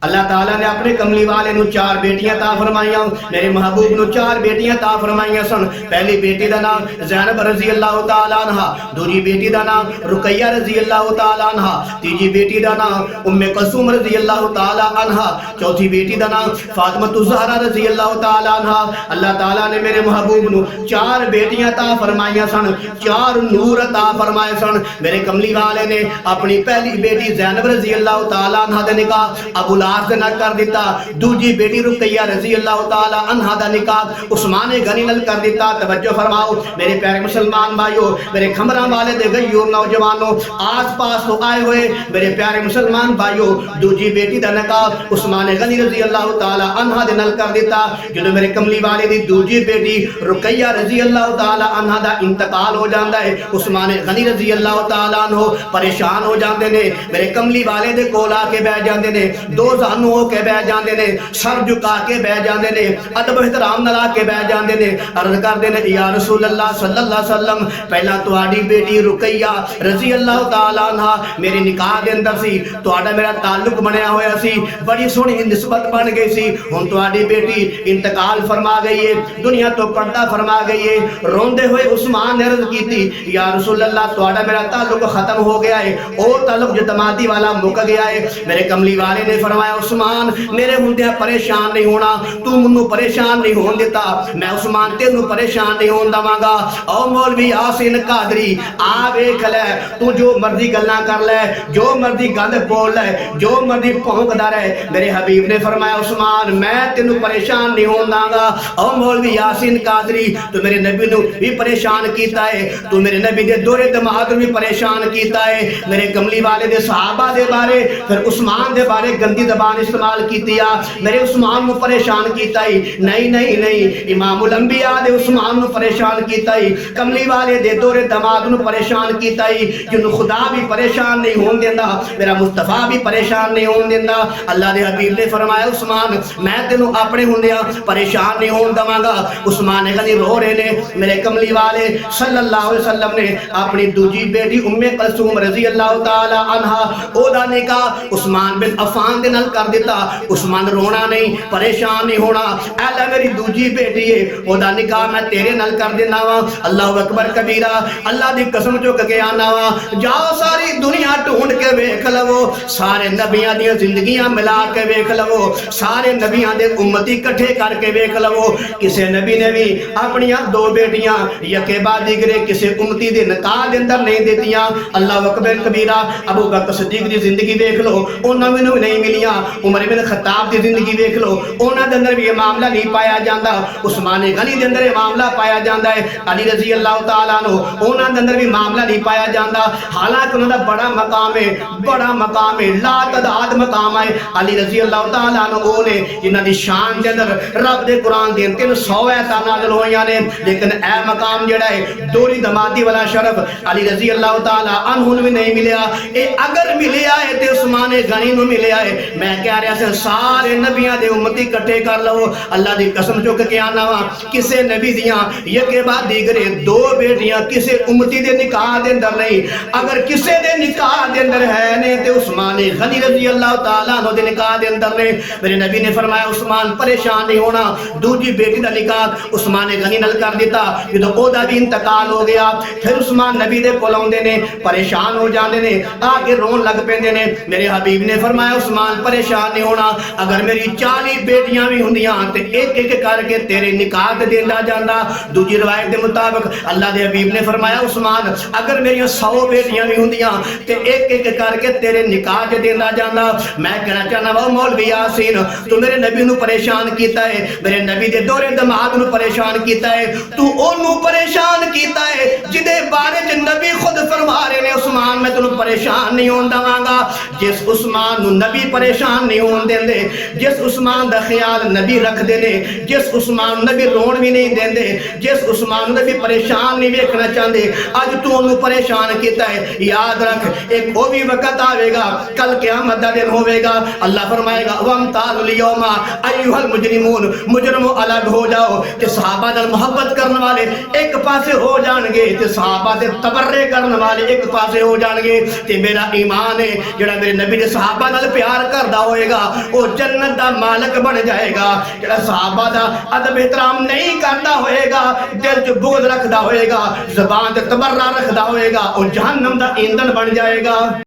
اللہ تعالیٰ نے اپنے کملی والے نو 4 بیٹیاں عطا فرمائیاں، میرے محبوب نو 4 بیٹیاں عطا فرمائیاں سن۔ پہلی بیٹی دا نام زینب رضی اللہ تعالیٰ عنہ، دوسری بیٹی دا نام رقیہ رضی اللہ تعالیٰ عنہ، تیسری بیٹی دا نام ام کلثوم رضی اللہ تعالیٰ عنہ، چوتھی بیٹی دا نام فاطمہ الزہرا رضی اللہ تعالیٰ عنہ۔ اللہ تعالیٰ نے میرے محبوب نو 4 بیٹیاں عطا فرمائیاں سن، 4 نور عطا فرمائے سن۔ میرے کملی والے نے اپنی پہلی بیٹی زینب رضی اللہ تعالیٰ عنہ دے نکاح ابو لہب نہ کر دیتا، دوجی بیٹی رقیہ رضی اللہ تعالی عنہ دا نکاح عثمان غنی نال کر دیتا۔ توجہ فرماؤ میرے پیارے مسلمان بھائیو، میرے کھمراں والے دے گئیو نوجوانوں، آس پاس تو آئے ہوئے میرے پیارے مسلمان بھائیو، دوجی بیٹی دا نکاح عثمان غنی رضی اللہ تعالی عنہ دے نال کر دیتا۔ جدوں میرے کملی والے دی دوجی بیٹی رقیہ رضی اللہ تعالی عنہ دا انتقال ہو جاندا ہے، عثمان غنی رضی اللہ تعالی عنہ پریشان ہو جاندے نے، میرے کملی والے دے کول آ کے بیٹھ جاندے نے، دو زانو ہو کے بیٹھ جاندے نے، سر جھکا کے بیٹھ جاندے نے، ادب احترام نال آ کے بیٹھ جاندے نے، عرض کردے نے یا رسول اللہ صلی اللہ علیہ وسلم، پہلا تہاڈی بیٹی رقیہ رضی اللہ تعالی عنہ میرے نکاح دے اندر سی، تہاڈا میرا تعلق بنیا ہویا سی، بڑی سونی نسبت بن گئی سی، ہن تہاڈی بیٹی انتقال فرما گئی ہے، دنیا تو پردہ فرما گئی ہے۔ روندے ہوئے عثمان نے عرض کیتی یا رسول اللہ تہاڈا میرا تعلق ختم ہو گیا ہے، او تعلق جتمادی والا مک گیا ہے۔ میرے کملی والے نے فرمایا عثمان میرے ہوندیاں پریشان نہیں ہونا، تو منو پریشان نہیں ہون دیتا، میں عثمان تینوں پریشان نہیں ہون دواں گا۔ او مولوی یاسین قادری آ ویکھ لے، تو جو مرضی گلاں کر لے، جو مرضی گند بول لے، جو مرضی بھونکدا رہے، میرے حبیب نے فرمایا عثمان میں تینوں پریشان نہیں ہون داں گا۔ او مولوی یاسین قادری تو میرے نبی نو بھی پریشان کیتا ہے، تو میرے نبی دے دورے دماغ بھی پریشان کیتا ہے، میرے کملی والے دے صحابہ دے بارے پھر عثمان دے بارے گندی زبان استعمال کیتی آ، میرے عثمان نو پریشان کیتا ہی نہیں نہیں نہیں، امام الانبیاء دے عثمان نو پریشان کیتا ہی، کملی والے دے دورے دماغ نو پریشان کیتا ہی، جنو خدا بھی پریشان نہیں ہون دیندا، میرا مصطفیٰ بھی پریشان نہیں ہون دیندا۔ اللہ دے حبیب نے فرمایا عثمان میں تینوں اپنے ہوندیاں پریشان نہیں ہون دواں گا۔ عثمان غنی رو رہے نے، میرے کملی والے صلی اللہ علیہ وسلم نے اپنی دوجی بیٹی ام کلثوم رضی اللہ تعالی عنہ او دا نکاح عثمان بن عفان دے نال کر دیتا۔ عثمان رونا نہیں، پریشان نہیں ہونا، اے اللہ میری دوجی بیٹی ہے، او دا نکاح میں تیرے نال کر دینا وا۔ اللہ اکبر کبیرہ، اللہ دی قسم چک کے آنا وا، جاؤ ساری دنیا ڈھونڈ کے ویکھ لو، سارے نبیاں دی زندگیاں ملا کے ویکھ لو، سارے نبیاں دے امتی اکٹھے کر کے ویکھ لو، کسے نبی نے بھی اپنی 2 بیٹیاں یکے بعد دیگرے کسے امتی دے نکاح دے اندر نہیں دیتیاں۔ اللہ اکبر کبیرہ، ابو بکر صدیق دی زندگی دیکھ لو، انہاں نوں نہیں ملیاں، عمر بن خطاب دی زندگی دیکھ لو، انہاں دے اندر بھی یہ معاملہ نہیں پایا جاندا، عثمان غنی دے اندر یہ معاملہ پایا جاندا ہے، علی رضی اللہ تعالیٰ عنہ انہاں دے اندر بھی معاملہ نہیں پایا جاندا، حالانکہ انہاں دا بڑا مقام ہے، بڑا مقام ہے، لا تعداد مقام ہے۔ علی رضی اللہ تعالیٰ عنہ وہ نے جنہاں دی شان دے اندر رب دے قرآن دے 300 آیاتاں نازل ہوئیاں نے، لیکن اے مقام جڑا ہے دوری دمادی والا شرف علی رضی اللہ تعالیٰ عنہ نوں بھی نہیں ملیا، اے اگر ملیا ہے تے عثمان غنی نوں ملیا ہے۔ میں کہہ رہا سے سارے نبیاں دے امتی اکٹھے کر لو، اللہ دی قسم چک کے آنا وا، کسے نبی دیاں یکے بعد دیگرے 2 بیٹیاں کسے امتی دے نکاح دے اندر نہیں، اگر کسے دے نکاح دے اندر ہے نے تے عثمان غنی رضی اللہ تعالیٰ عنہ دے نکاح دے اندر نے۔ میرے نبی نے فرمایا عثمان پریشان نہیں ہونا، دوجی بیٹی دا نکاح عثمان غنی نال کر دیتا، جدوں او دا بھی انتقال ہو گیا، پھر عثمان نبی دے کول اوندے نے، پریشان ہو جاندے نے، آگے رون لگ پیندے نے۔ میرے حبیب نے فرمایا عثمان پریشان نہیں ہونا، اگر میری 40 بیٹیاں بھی ہوندیاں تے ایک ایک کر کے تیرے نکاح تے دیندا جاندا۔ دوجی روایت دے مطابق اللہ دے حبیب نے فرمایا عثمان اگر میری 100 بیٹیاں بھی ہوندیاں تے ایک ایک کر کے تیرے نکاح تے دیندا جاندا۔ میں کہنا چاہنا وا مولوی یاسین تو میرے نبی نو پریشان کیتا ہے، میرے نبی دے دورے دماغ نو پریشان کیتا ہے، تو اونوں پریشان کیتا ہے جدے بارے چ نبی خود فرما رہے نے عثمان میں تینوں پریشان نہیں ہون دواں گا۔ جس عثمان نو نبی پریشان نہیں ہون دیندے، جس عثمان دا خیال نبی رکھ دے نے، جس عثمان نبی رون بھی نہیں دیندے، جس عثمان نبی پریشان نہیں ویکھنا چاہندے، اج تو اونوں پریشان کیتا ہے۔ یاد رکھ ایک وہ بھی وقت آوے گا، کل قیامت دا دن ہوے گا، اللہ فرمائے گا وَامْتَازُوا الْيَوْمَ أَيُّهَا الْمُجْرِمُونَ، مجرمو الگ ہو جاؤ، کہ صحابہ نال محبت کرنے والے ایک پاسے ہو جان گے تے صحابہ دے تبرے کرنے والے ایک پاسے ہو جان گے۔ تے میرا ایمان ہے جڑا میرے نبی دے صحابہ نال پیار کر کردا ہوئے گا وہ جنت دا مالک بن جائے گا. جڑا صحابہ دا ادب احترام نہیں کردا ہوئے گا, دل چ بغض رکھدا ہوئے گا, زبان تے تبرہ رکھدا ہوئے گا, وہ جہنم دا ایندھن بن جائے گا.